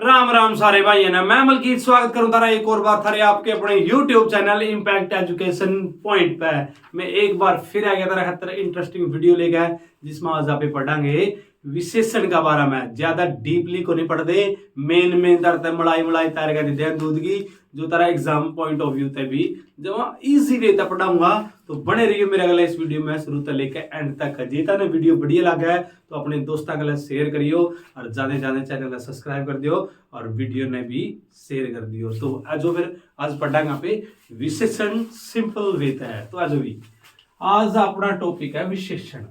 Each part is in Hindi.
राम राम सारे भाई ने मैं मलकीत स्वागत करूं तारा एक और बार थारे आपके अपने YouTube channel impact education point पे। मैं एक बार फिर आ गया तारा खातर इंटरेस्टिंग वीडियो लेकर जिसमें आज आप पढ़ांगे विशेषण का बारे में। ज्यादा डीपली को नहीं पढ़ते, मेन तरते मलाई तैयार कर देते हैं दूध की, जो तारा एग्जाम पॉइंट ऑफ व्यू ते भी जब इजी वे तक पढ़ाऊंगा। तो बने रहिए मेरे अगले इस वीडियो में शुरू तक लेकर एंड तक। जेता ने वीडियो बढ़िया लगा है तो अपने दोस्तों के लिए शेयर करियो और ज्यादा ज्यादा चैनल सब्सक्राइब कर दियो और वीडियो ने भी शेयर कर दियो। तो आज फिर आज पढ़ांगा पे विशेषण सिंपल वे है। तो आज भी आज अपना टॉपिक है विशेषण।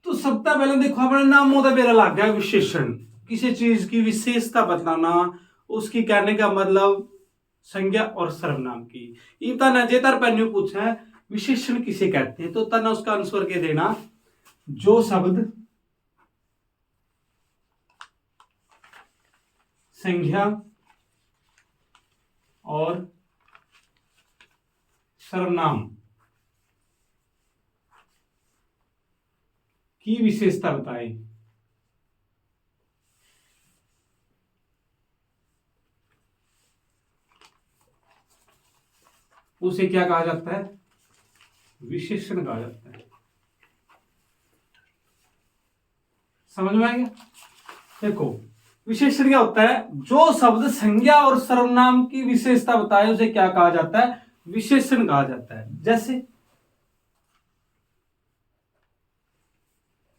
तो सबसे पहले देखो अपने नामों का मेरा लग गया विशेषण। किसी चीज की विशेषता बताना, उसकी कहने का मतलब संज्ञा और सर्वनाम की। इतना जेतर पेन्यू पूछा है विशेषण किसे कहते हैं तो तना उसका आंसर के देना जो शब्द संज्ञा और सर्वनाम की विशेषता बताए। उसे क्या कहा जाता है? विशेषण कहा जाता है। समझ में आएगा? देखो विशेषण क्या होता है? जो शब्द संज्ञा और सर्वनाम की विशेषता बताए उसे क्या कहा जाता है? विशेषण कहा जाता है। जैसे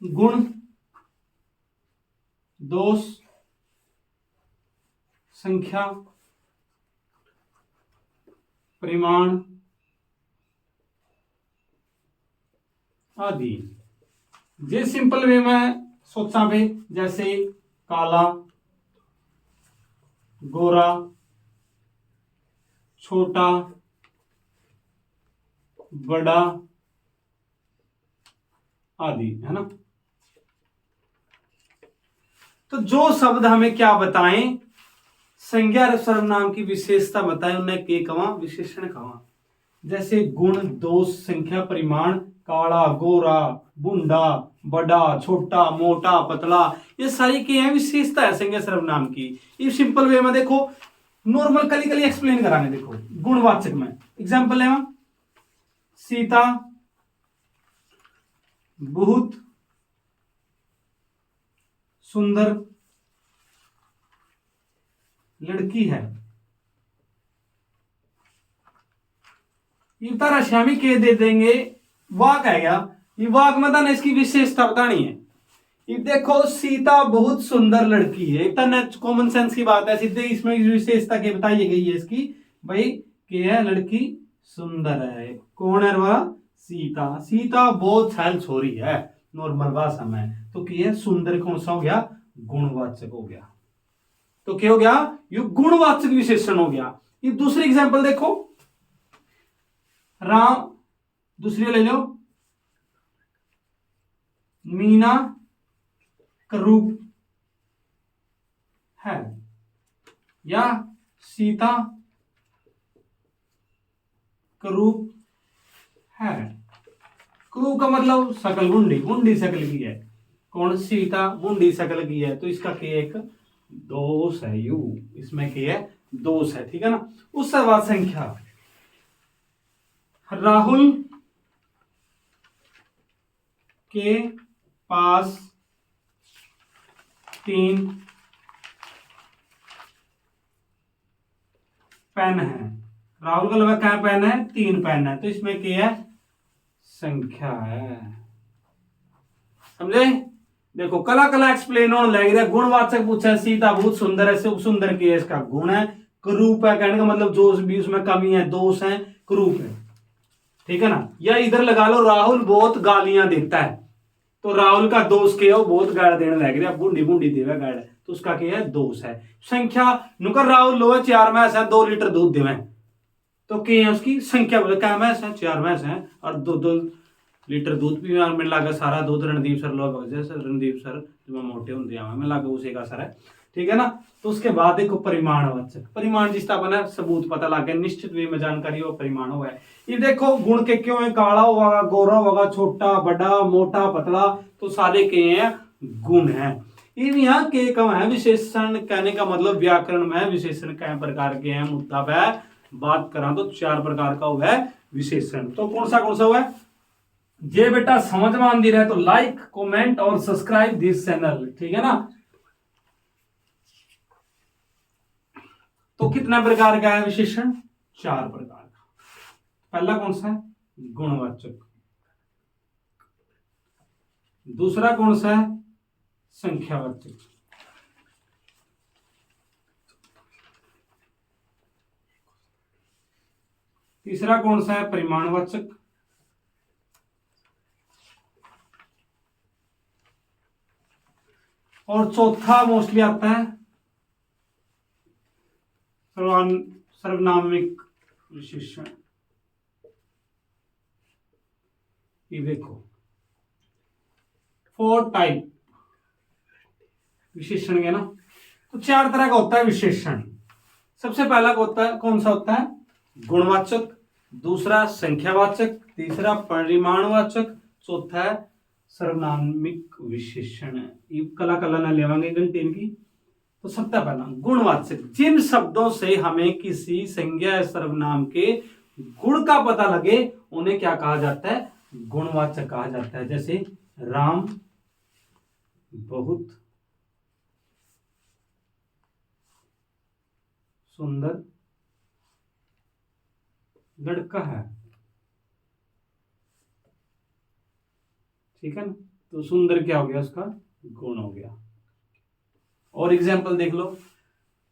गुण, दोष, संख्या, परिमाण आदि। जे सिंपल वे में सोचा पे जैसे काला, गोरा, छोटा, बड़ा आदि, है ना। तो जो शब्द हमें क्या बताएं, संज्ञा और सर्वनाम की विशेषता बताएं, उन्हें के कहा? विशेषण कहा। जैसे गुण, दोष, संख्या, परिमाण, काला, गोरा, बुंडा, बड़ा, छोटा, मोटा, पतला, ये सारी के हैं विशेषता है संज्ञा सर्वनाम की। इस सिंपल वे में देखो नॉर्मल कली एक्सप्लेन कराने। देखो गुणवाचक में एग्जांपल है सीता बहुत सुंदर लड़की है। ये तारा श्यामी के दे देंगे वाक है क्या? ये वाक में ना इसकी विशेषता बतानी है। ये देखो सीता बहुत सुंदर लड़की है, इतना कॉमन सेंस की बात है। सीधे इसमें विशेषता के बताई गई है इसकी भाई के है लड़की सुंदर है। कौन है वह? सीता। सीता बहुत छैल छोरी है नॉर्मल भाषा में। तो क्या है? सुंदर कौन सा हो गया? गुणवाचक हो गया। तो क्या हो गया? ये गुणवाचक विशेषण हो गया। ये दूसरी एग्जांपल देखो, राम, दूसरी ले लो, मीना करूप है या सीता करूप है। करूप का मतलब शकल, बुंडी शकल की है। कौन? सीता बुंडी शकल की है। तो इसका क्या एक दोष है। यू इसमें क्या है? दोष है। ठीक है ना। उसके बाद संख्या, राहुल के पास 3 पेन है। राहुल का लगा क्या पेन है? 3 पेन है। तो इसमें क्या है? संख्या है। समझे? देखो कला एक्सप्लेन होने लग रहा है। गुणवाचक पूछा, सीता बहुत सुंदर है, सुंदर की है इसका गुण है। क्रूप है कहने का मतलब जो भी उसमें कमी है, दोष है, क्रूप है। ठीक है ना। या इधर लगा लो राहुल बहुत गालियां देता है। तो राहुल का दोष क्या है? वो बहुत गाड़ देने लग रहा है, बुंडी देवे गाड़, तो उसका क्या है? दोष है। संख्या नुकर राहुल लो 4 भैंस है, 2 लीटर दूध देवे, तो क्या है? उसकी संख्या बोले क्या भैंस है? 4 भैंस है और 2 लीटर दूध भी मिल लागा। सारा दूध रणदीप सर लो, जैसे रणदीप सर जो मोटे होंगे मैं लागा उसे का सर है। ठीक है ना। तो उसके बाद देखो परिमाणवाचक, परिमाण जिसका बना सबूत पता लग गया, निश्चित वे में जानकारी वो परिमाण हुआ है। ये देखो गुण के क्यों है, काला होगा, गोरा होगा, छोटा बड़ा मोटा पतला, तो सारे के हैं गुण है। यहाँ के कम है विशेषण, कहने का मतलब व्याकरण में विशेषण कई प्रकार के हैं, मुद्दा वह बात करा तो 4 प्रकार का हुआ है विशेषण। तो कौन सा हुआ है जे बेटा समझ में आंदी रहे तो लाइक कमेंट और सब्सक्राइब दिस चैनल, ठीक है ना। तो कितना प्रकार का है विशेषण, 4 प्रकार का। पहला कौन सा है, गुणवाचक। दूसरा कौन सा है, संख्यावाचक। तीसरा कौन सा है, परिमाणवाचक। और चौथा मोस्टली आता है सर्वनामिक विशेषण। ये देखो 4 टाइप विशेषण के ना। तो 4 तरह का होता है विशेषण। सबसे पहला होता है, कौन सा होता है, गुणवाचक। दूसरा संख्यावाचक, तीसरा परिमाणवाचक, चौथा है सर्वनामिक विशेषण। ये कला न लेवांगे घंटे इनकी। तो सबसे पहला गुणवाचक, जिन शब्दों से हमें किसी संज्ञा या सर्वनाम के गुण का पता लगे उन्हें क्या कहा जाता है, गुणवाचक कहा जाता है। जैसे राम बहुत सुंदर लड़का है, ठीक है ना। तो सुंदर क्या हो गया, उसका गुण हो गया। और एग्जाम्पल देख लो।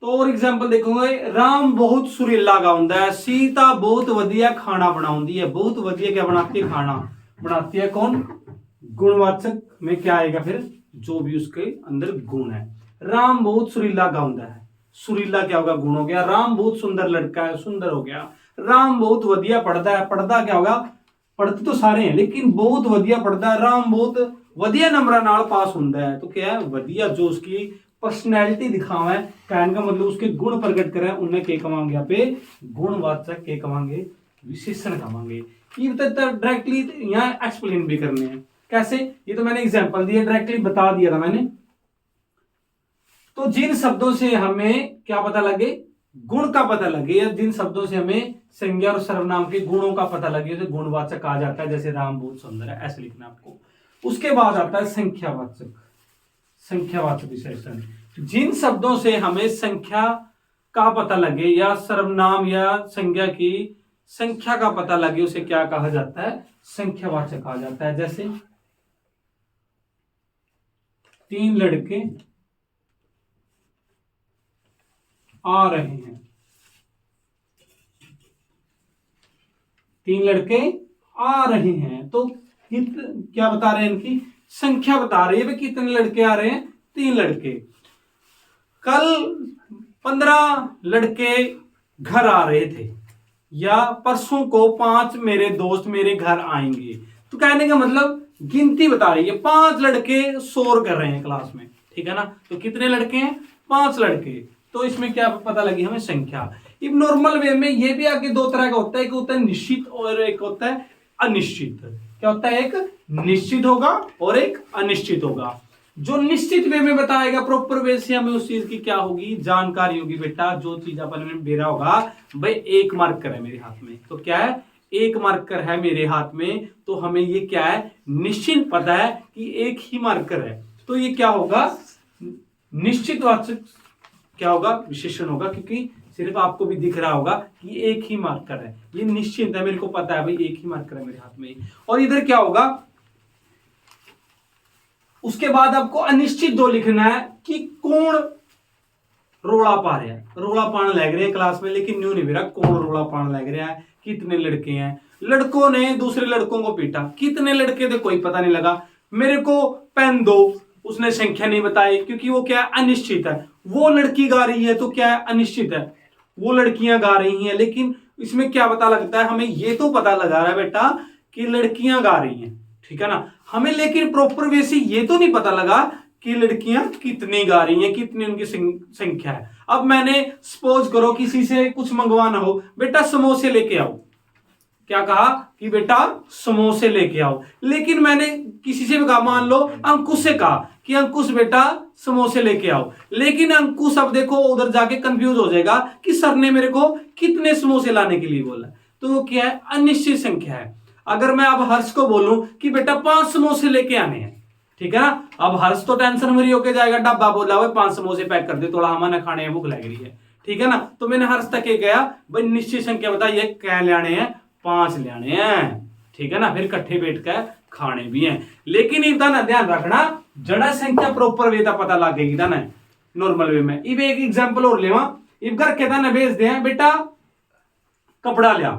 तो और एग्जाम्पल देखोगे, राम बहुत सुरीला गाउंदा है, सीता बहुत वधिया खाना बनाउंदी है। बहुत वधिया क्या बनाती है, खाना बनाती है। कौन, गुणवाचक में क्या आएगा फिर, जो भी उसके अंदर गुण है। राम बहुत सुरीला गाउंदा है, सुरीला क्या होगा, गुण हो गया। राम बहुत सुंदर लड़का है, सुंदर हो गया। राम बहुत वधिया पढ़ता है, पढ़ता क्या होगा, पढ़ते तो सारे हैं लेकिन बहुत वधिया पढ़ता है। राम बहुत वधिया नंबर नाल पास होता है। तो क्या है, वधिया जो उसकी पर्सनैलिटी दिखावा है, कहने का मतलब उसके गुण प्रकट करें, उन्हें के कमांगे यहाँ पे गुणवाचक के कमांगे विशेषण कमांगे। ये डायरेक्टली यहाँ एक्सप्लेन भी करने हैं कैसे, ये तो मैंने एग्जांपल दिया, डायरेक्टली बता दिया था मैंने। तो जिन शब्दों से हमें क्या पता लगे, गुण का पता लगे, या जिन शब्दों से हमें संज्ञा और सर्वनाम के गुणों का पता लगे उसे गुणवाचक कहा जाता है। जैसे राम बहुत सुंदर है, ऐसे लिखना आपको। उसके बाद आता है संख्यावाचक। संख्यावाचक विशेषण, जिन शब्दों से हमें संख्या का पता लगे या सर्वनाम या संज्ञा की संख्या का पता लगे उसे क्या कहा जाता है, संख्यावाचक कहा जाता है। जैसे 3 लड़के आ रहे हैं, 3 लड़के आ रहे हैं। तो क्या बता रहे हैं, इनकी संख्या बता रही है, कितने लड़के आ रहे हैं, 3 लड़के। कल 15 लड़के घर आ रहे थे, या परसों को 5 मेरे दोस्त मेरे घर आएंगे। तो कहने का मतलब गिनती बता रही है, 5 लड़के शोर कर रहे हैं क्लास में, ठीक है ना। तो कितने लड़के हैं, 5 लड़के। तो इसमें क्या पता लगी हमें, संख्या। इब नॉर्मल वे में ये भी आगे 2 तरह का होता है, एक होता है निश्चित और एक होता है अनिश्चित। क्या होता है, एक निश्चित होगा और एक अनिश्चित होगा। जो निश्चित वे में बताएगा प्रॉपर वे से हमें उस चीज की क्या होगी, जानकारी होगी। बेटा जो चीज अपन ने बेरा होगा, भाई 1 मार्कर है मेरे हाथ में, तो क्या है, 1 मार्कर है मेरे हाथ में, तो हमें ये क्या है, निश्चित पता है कि 1 ही मार्कर है। तो ये क्या होगा, निश्चितवाचक क्या होगा, विशेषण होगा, क्योंकि सिर्फ आपको भी दिख रहा होगा कि 1 ही मार्कर है, ये निश्चित है, मेरे को पता है भाई 1 ही मार्कर है मेरे हाथ में। और इधर क्या होगा, उसके बाद आपको अनिश्चित 2 लिखना है कि कौन रोड़ा पा रहा है। रोड़ा पान लग रहे हैं क्लास में, लेकिन न्यू नहीं मेरा, कौन रोड़ा पान लग रहा है, कितने लड़के हैं। लड़कों ने दूसरे लड़कों को पीटा, कितने लड़के थे कोई पता नहीं लगा। मेरे को पेन दो, उसने संख्या नहीं बताई, क्योंकि वो क्या है, अनिश्चित है। वो लड़की गा रही है तो क्या है, अनिश्चित है। वो लड़कियां गा रही हैं, लेकिन इसमें क्या पता लगता है हमें, ये तो पता लगा रहा है बेटा कि लड़कियां गा रही हैं, ठीक है ना। हमें लेकिन प्रॉपर वे से ये तो नहीं पता लगा कि लड़कियां कितनी गा रही हैं, कितनी उनकी संख्या है। अब मैंने सपोज करो किसी से कुछ मंगवाना हो, बेटा समोसे लेके आओ, क्या कहा कि बेटा समोसे लेके आओ, लेकिन मैंने किसी से भी कहा, मान लो अंकुश से कहा कि अंकुश बेटा समोसे लेके आओ, लेकिन अंकुश अब देखो उधर जाके कंफ्यूज हो जाएगा कि सर ने मेरे को कितने समोसे लाने के लिए बोला, तो वो क्या है, अनिश्चित संख्या है। अगर मैं अब हर्ष को बोलूं कि बेटा 5 समोसे लेके आने हैं, ठीक है ना, अब हर्ष तो टेंशन फ्री होके जाएगा, डब्बा बोला हुआ 5 समोसे पैक कर दे, थोड़ा हमारे खाने में भूख लग रही है, ठीक है ना। तो मैंने हर्ष तक ये गया, भाई निश्चित संख्या बताइए क्या लाने हैं, 5 लाने हैं, ठीक है ना, फिर इकट्ठे बैठ कर खाने भी हैं। लेकिन इतना ना ध्यान रखना, जड़ा संख्या प्रॉपर वे का पता लगेगी था ना नॉर्मल वे में। इब एक एग्जांपल और लेवा, इब घर के ना भेज दे बेटा कपड़ा लिया,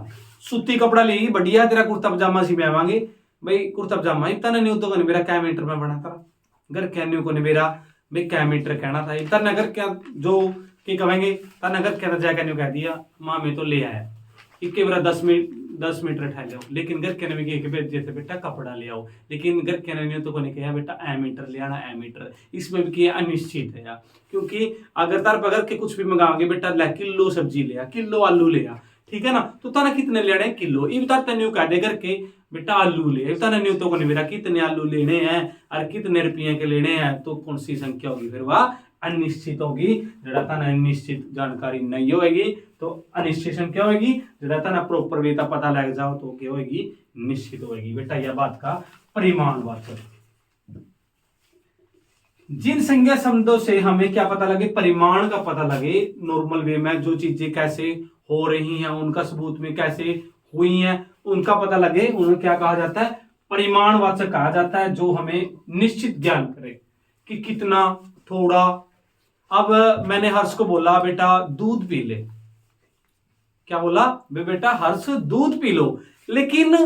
सूती कपड़ा ली बढ़िया, तेरा कुर्ता पजामा सी आवांगे, भाई कुर्ता पजामा इतना नहीं तो मेरा क्या मीटर में बना था, घर के न्यू को मेरा भाई क्या मीटर कहना था, इतना नगर क्या जो कि कहेंगे नगर क्या जाकर न्यू कह दिया, माँ में तो ले आया इक्के मेरा 10 मीटर उठा लो, लेकिन घर के ने भेज देते बेटा कपड़ा ले आओ, लेकिन घर के ने तो कोने कहा बेटा ए मीटर ले आना, ए मीटर, इसमें भी किया अनिश्चित है यार, क्योंकि अगर तार पकड़ के कुछ भी मंगाओगे बेटा ले किलो सब्जी ले आ, किलो आलू ले आ, ठीक है ना, तो तना कितने लेने हैं, किलो, इब तार तन्यू कह दे करके बेटा आलू ले, तना न्यू तो कोने मेरा कितने आलू लेने हैं और कितने रुपये के लेने हैं, तो कौन सी संख्या होगी, फिर वह अनिश्चित होगी। जड़ा तना निश्चित जानकारी नहीं होगी तो अनिश्चित संख्या होगी, जड़ा तना प्रॉपर वे का पता लग जाओ तो क्या होगी, निश्चित होगी। बेटा यह बात का परिमाणवाचक, जिन संज्ञा शब्दों से हमें क्या पता लगे, परिमाण का पता लगे, नॉर्मल वे में जो चीजें कैसे हो रही हैं, उनका सबूत में कैसे हुई हैं, उनका पता लगे, उन्हें क्या कहा जाता है, परिमाणवाचक कहा जाता है, जो हमें निश्चित ज्ञान करे कि कितना, थोड़ा। अब मैंने हर्ष को बोला बेटा दूध पी ले, क्या बोला बेटा हर्ष दूध पी लो, लेकिन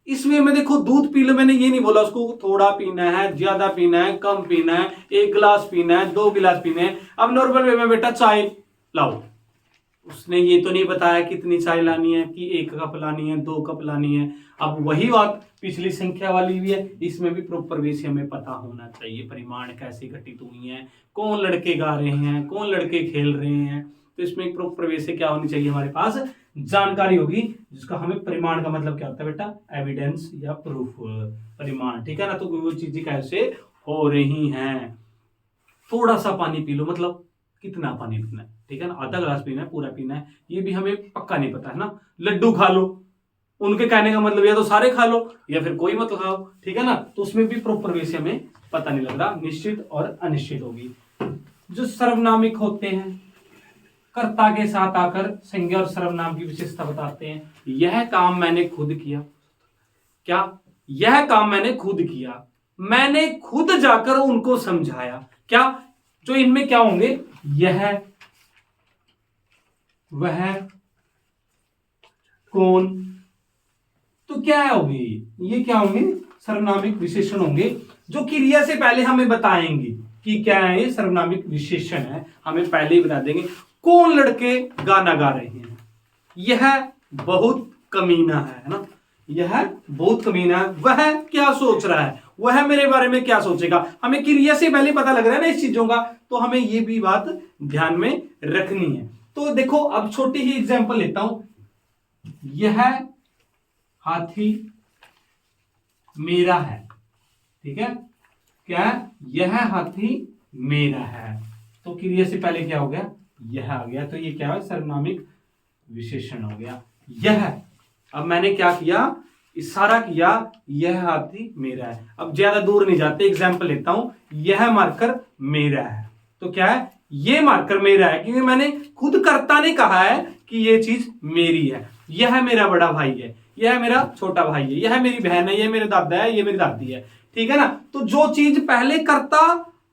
इसमें मैं देखो दूध पी लो मैंने ये नहीं बोला उसको थोड़ा पीना है, ज्यादा पीना है, कम पीना है, 1 गिलास पीना है, 2 गिलास पीना है। अब नॉर्मल वे में बेटा चाय लाओ, उसने ये तो नहीं बताया कितनी चाय लानी है, कि 1 कप लानी है, 2 कप लानी है। अब वही बात पिछली संख्या वाली भी है, इसमें भी प्रॉपर वे से हमें पता होना चाहिए परिमाण कैसे घटित हुई है, कौन लड़के गा रहे हैं, कौन लड़के खेल रहे हैं, तो इसमें एक प्रॉपर वे से क्या होनी चाहिए, हमारे पास जानकारी होगी, जिसका हमें परिमाण का मतलब क्या होता है बेटा, एविडेंस या प्रूफ, परिमाण, ठीक है ना। तो वो चीजें कैसे हो रही हैं, थोड़ा सा पानी पी लो मतलब कितना पानी पीना है, ठीक है ना, आधा गिलास पीना है, पूरा पीना है, ये भी हमें पक्का नहीं पता है ना। लड्डू खा लो, उनके कहने का मतलब या तो सारे खा लो या फिर कोई मत खाओ, ठीक है ना, तो उसमें भी प्रॉपर वे से हमें पता नहीं लग रहा, निश्चित और अनिश्चित होगी। जो सर्वनामिक होते हैं, कर्ता के साथ आकर संज्ञा और सर्वनाम की विशेषता बताते हैं, यह काम मैंने खुद किया, क्या यह काम मैंने खुद किया, मैंने खुद जाकर उनको समझाया, क्या जो इनमें क्या होंगे, यह, वह, कौन, तो क्या होगी, ये क्या होंगे, सर्वनामिक विशेषण होंगे, जो क्रिया से पहले हमें बताएंगे कि क्या है, ये सर्वनामिक विशेषण है, हमें पहले ही बता देंगे। कौन लड़के गाना गा रहे हैं, यह बहुत कमीना है ना, यह बहुत कमीना है, वह क्या सोच रहा है, वह मेरे बारे में क्या सोचेगा, हमें क्रिया से पहले पता लग रहा है ना इस चीजों का, तो हमें ये भी बात ध्यान में रखनी है। तो देखो अब छोटी ही एग्जांपल लेता हूं, यह हाथी मेरा है, ठीक है, क्या यह हाथी मेरा है, तो क्रिया से पहले क्या हो गया, यह आ गया, तो ये क्या है, सर्वनामिक विशेषण हो गया यह। अब मैंने क्या किया, इशारा किया, यह हाथी मेरा है। अब ज्यादा दूर नहीं जाते, एग्जाम्पल लेता हूं, यह मार्कर मेरा है, तो क्या है, ये मार्कर मेरा है, क्योंकि मैंने खुद कर्ता ने कहा है कि ये चीज मेरी है, यह मेरा बड़ा भाई है, यह मेरा छोटा भाई है, यह मेरी बहन है, यह मेरे दादा है, ये मेरी दादी है, ठीक है ना। तो जो चीज पहले कर्ता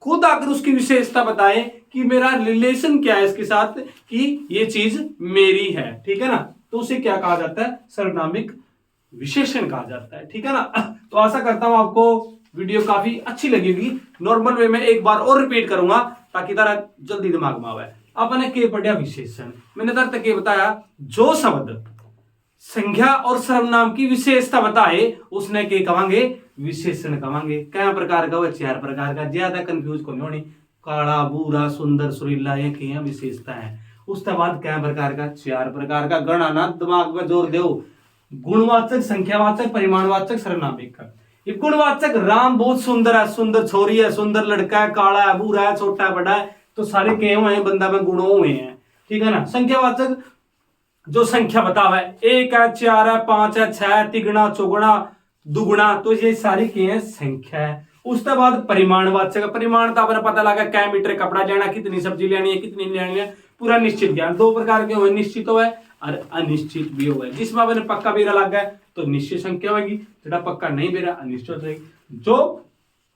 खुद आकर उसकी विशेषता बताए कि मेरा रिलेशन क्या है इसके साथ, कि ये चीज मेरी है, ठीक है ना, तो उसे क्या कहा जाता है, सर्वनामिक विशेषण कहा जाता है, ठीक है ना। तो आशा करता हूं आपको वीडियो काफी अच्छी लगेगी। नॉर्मल वे में एक बार और रिपीट करूंगा ताकि तारा जल्दी दिमाग में आवे। अपने के पढ़िया विशेषण, मैंने तर तक ये बताया, जो शब्द संख्या और सर्वनाम की विशेषता बताए उसने के कहेंगे विशेषण कहेंगे। क्या प्रकार का? वह 4 प्रकार का। ज्यादा कंफ्यूज को नहीं होनी। काला, बूरा, सुंदर, सुरीला, ये क्या विशेषता है। उसके बाद क्या प्रकार का? 4 प्रकार का। गणाना दिमाग में जोर दो। गुणवाचक, संख्यावाचक, परिमाणवाचक, सर्वनामिक का। ये गुणवाचक, राम बहुत सुंदर है, सुंदर छोरी है, सुंदर लड़का है, काला है, बूरा है, छोटा है, बड़ा है, तो सारे के हुए हैं बंदा में गुणों हुए हैं, ठीक है ना। संख्यावाचक जो संख्या बतावा है, 1 है, 4 है, 5 है, 6 है, तिगुना, चौगुना, दुगुना, तो ये सारी के हैं संख्या है। उसके बाद परिमाणवाचक, परिमाण का अपना पता लगा क्या मीटर कपड़ा लेना, कितनी सब्जी लेनी है, कितनी लेनी है, पूरा निश्चित ज्ञान। 2 प्रकार के हुए, निश्चित हुआ और अनिश्चित भी हुआ है। जिसमें अपने पक्का बेरा लग गया तो निश्चित संख्या होगी, जेड़ा पक्का नहीं बेरा अनिश्चित रहेगी। जो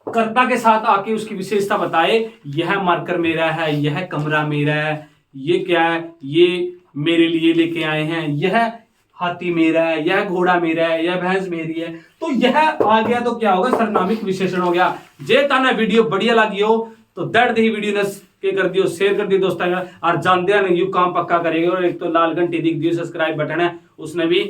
कर्ता के साथ आके उसकी विशेषता बताए, यह मार्कर मेरा है, यह कमरा मेरा है, ये क्या है, ये मेरे लिए लेके आए हैं, यह हाथी मेरा है, यह घोड़ा मेरा है, यह भैंस मेरी है, तो यह आ गया तो क्या होगा? सर्वनामिक विशेषण हो गया। जे ताना वीडियो बढ़िया लगी हो तो दर्द ही वीडियो ने के कर दियो, शेयर कर दियो दोस्तों और जानते हैं यू काम पक्का करेगा। और एक तो लाल घंटी दिख दियो, सब्सक्राइब बटन है उसने भी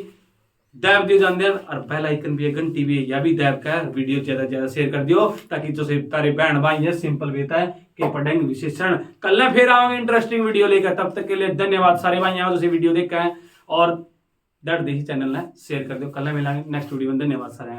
दब दियो जानते हैं, और बेल आइकन भी है, घंटी भी है, यह भी दब कर वीडियो ज्यादा ज्यादा शेयर कर दियो ताकि जो से तारे बहन भाई है सिंपल बेटा है कि पढ़ेंगे विशेषण। कल फिर आवांगे इंटरेस्टिंग वीडियो लेकर, तब तक के लिए धन्यवाद सारे भाई यहाँ से वीडियो देखा है और दर्द ही चैनल है शेयर कर दो। कल मिलांगे नेक्स्ट वीडियो में। धन्यवाद सारे।